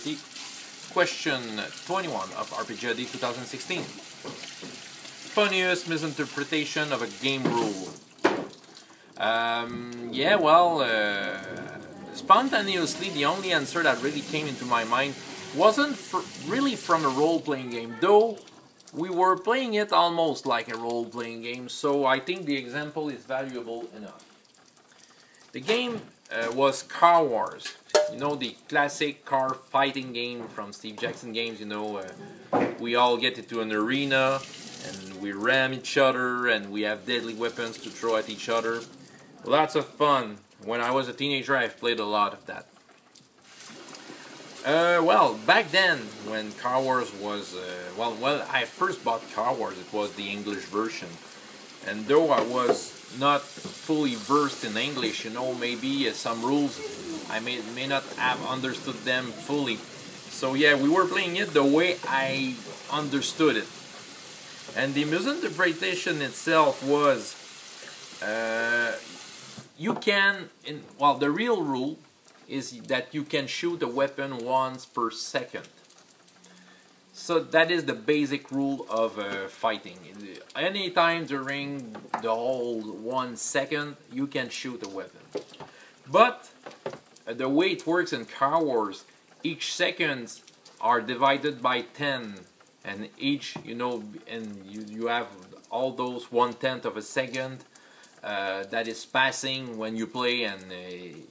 RPGRD30. Question 21 of RPGRD 2016. Funniest misinterpretation of a game rule. Spontaneously, the only answer that really came into my mind wasn't really from a role-playing game, though we were playing it almost like a role-playing game, so I think the example is valuable enough. The game was Car Wars. You know, the classic car fighting game from Steve Jackson games. You know, we all get into an arena and we ram each other and we have deadly weapons to throw at each other. Lots of fun. When I was a teenager, I've played a lot of that. Back then, when Car Wars was, I first bought Car Wars, it was the English version. And though I was not fully versed in English, you know, maybe some rules, I may not have understood them fully. So yeah, we were playing it the way I understood it. And the misinterpretation itself was, the real rule is that you can shoot a weapon once per second. So that is the basic rule of fighting. Anytime during the whole 1 second, you can shoot a weapon. But the way it works in Car Wars, each seconds are divided by 10, and each, you know, and you have all those 1/10 of a second that is passing when you play, and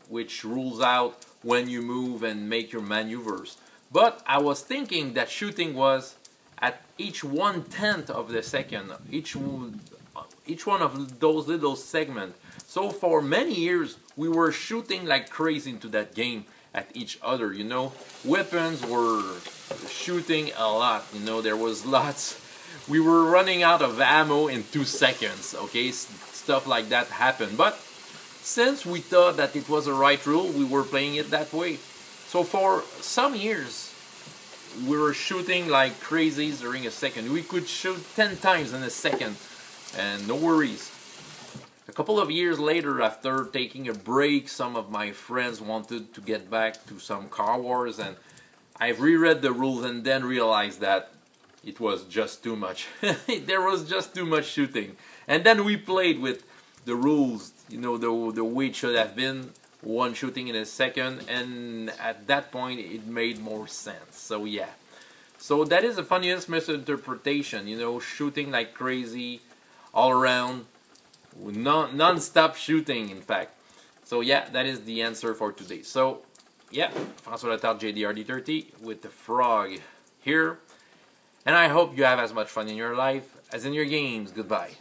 which rules out when you move and make your maneuvers. But I was thinking that shooting was at each 1/10 of the second, each one of those little segments. So for many years we were shooting like crazy into that game at each other, you know. Weapons were shooting a lot, you know, there was lots. We were running out of ammo in 2 seconds, okay, stuff like that happened. But since we thought that it was the right rule, we were playing it that way. So for some years, we were shooting like crazy during a second. We could shoot 10 times in a second, and no worries. A couple of years later, after taking a break, some of my friends wanted to get back to some Car Wars, and I've reread the rules and then realized that it was just too much. There was just too much shooting. And then we played with the rules, you know, the way it should have been. One shooting in a second, and at that point it made more sense. So yeah, so that is the funniest misinterpretation, you know, shooting like crazy all around, non-stop shooting, in fact. So yeah, that is the answer for today. So yeah, François Letarte, JDRD30 with the frog here, and I hope you have as much fun in your life as in your games. Goodbye.